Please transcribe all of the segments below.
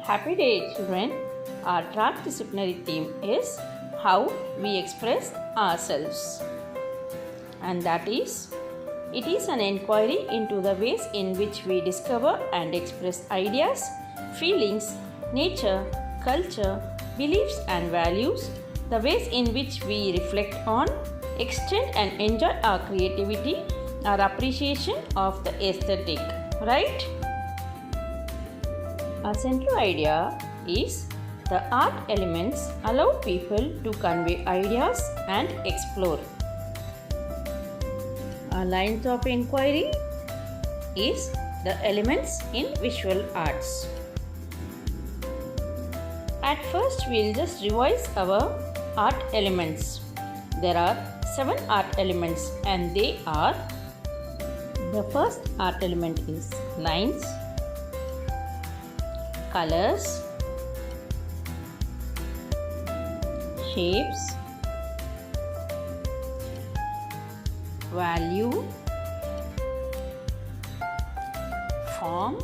Happy day, children. Our transdisciplinary theme is how we express ourselves. And that is, it is an inquiry into the ways in which we discover and express ideas, feelings, nature, culture, beliefs, and values, the ways in which we reflect on, extend, and enjoy our creativity, our appreciation of the aesthetic, right? Our central idea is the art elements allow people to convey ideas and explore. Our lines of inquiry is the elements in visual arts. At first, we'll just revise our art elements. There are 7 art elements, and they are: the first art element is lines, colors, shapes, value, form,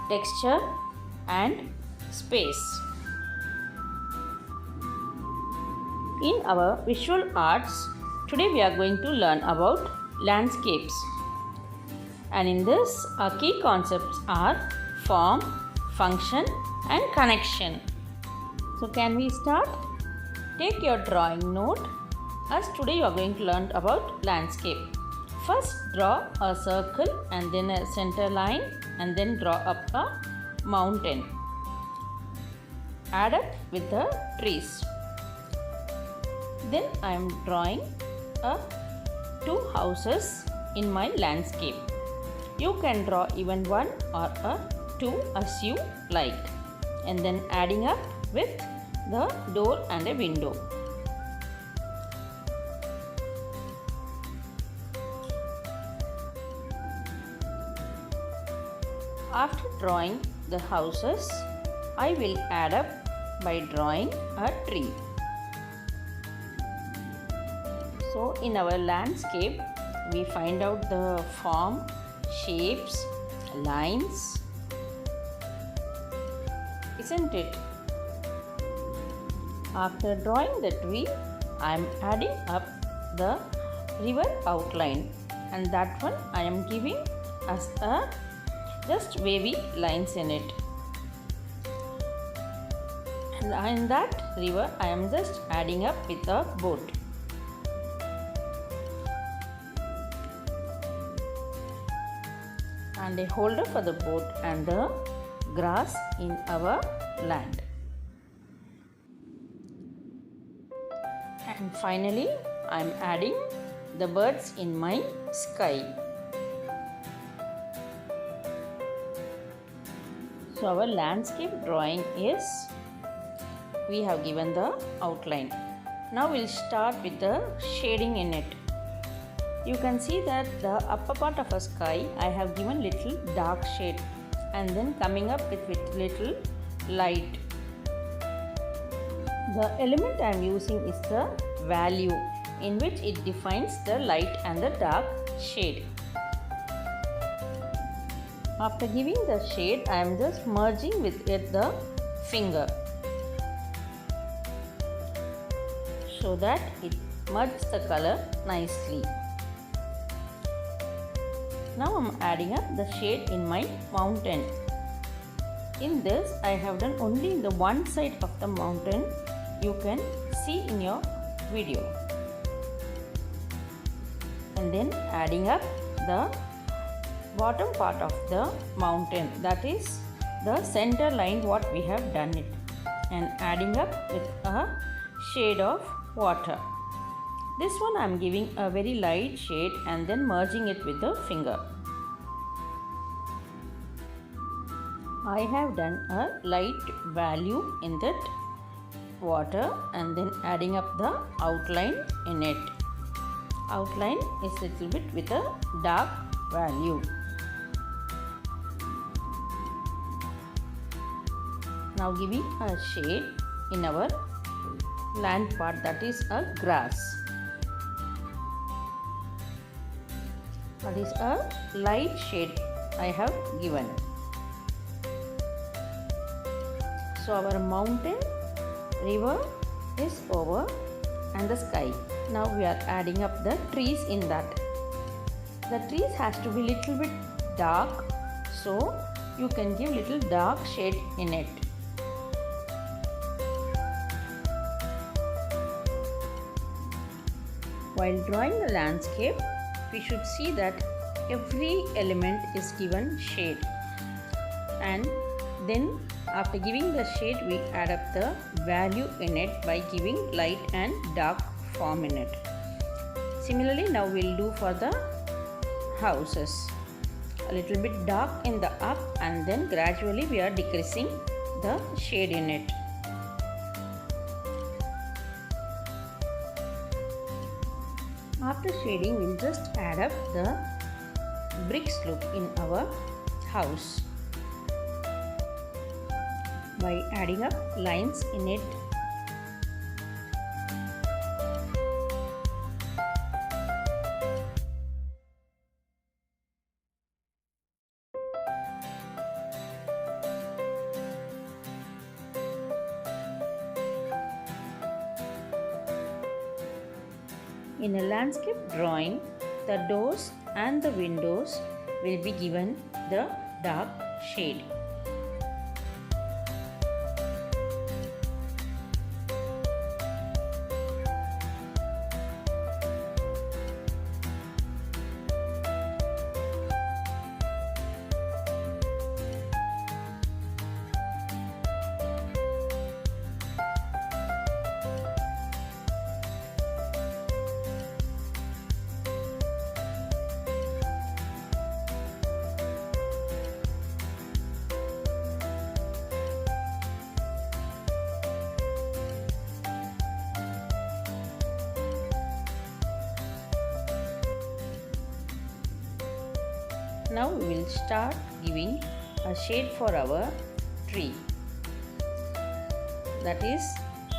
texture, and space. In our visual arts, today we are going to learn about landscapes. And in this, our key concepts are form, function, and connection. So can we start? Take your drawing note, as today you are going to learn about landscape. First, draw a circle and then a center line, and then draw up a mountain. Add up with the trees. Then I am drawing 2 houses in my landscape. You can draw even 1 or 2 as you like, and then adding up with the door and a window. After drawing the houses, I will add up by drawing a tree. So in our landscape, we find out the form, shapes, lines, isn't it? After drawing the tree, I am adding up the river outline, and that one I am giving as a just wavy lines in it. And in that river, I am just adding up with a boat. And a holder for the boat and the grass in our land. And finally, I am adding the birds in my sky. So our landscape drawing is, we have given the outline. Now we'll start with the shading in it. You can see that the upper part of a sky, I have given little dark shade, and then coming up with little light. The element I am using is the value, in which it defines the light and the dark shade. After giving the shade, I am just merging with it the finger, so that it merges the color nicely. Now I am adding up the shade in my mountain. In this, I have done only the one side of the mountain. You can see in your video. And then adding up the bottom part of the mountain, that is the center line what we have done it, and adding up with a shade of water. This one I am giving a very light shade and then merging it with the finger. I have done a light value in that water and then adding up the outline in it. Outline is a little bit with a dark value. Now giving a shade in our land part, that is a grass. That is a light shade I have given. So our mountain, river is over and the sky. Now we are adding up the trees in that. The trees has to be little bit dark, so you can give little dark shade in it. While drawing the landscape, we should see that every element is given shade, and then after giving the shade we add up the value in it by giving light and dark form in it. Similarly, now we'll do for the houses. A little bit dark in the up, and then gradually we are decreasing the shade in it. After shading, we'll just add up the bricks look in our house by adding up lines in it. In a landscape drawing, the doors and the windows will be given the dark shade. Now we will start giving a shade for our tree. That is,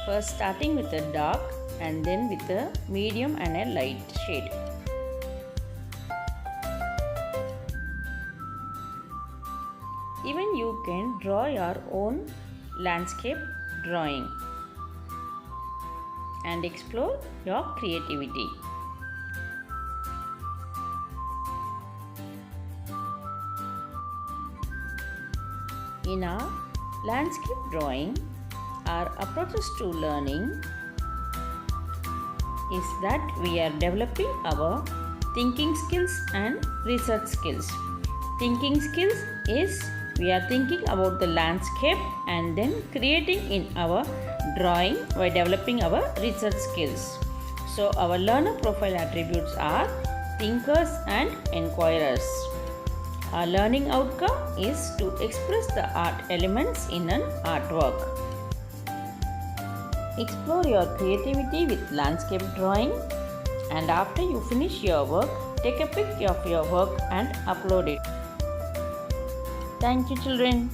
first starting with a dark and then with a medium and a light shade. Even you can draw your own landscape drawing and explore your creativity. In our landscape drawing, our approaches to learning is that we are developing our thinking skills and research skills. Thinking skills is we are thinking about the landscape and then creating in our drawing by developing our research skills. So our learner profile attributes are thinkers and inquirers. Our learning outcome is to express the art elements in an artwork. Explore your creativity with landscape drawing, and after you finish your work, take a pic of your work and upload it. Thank you, children.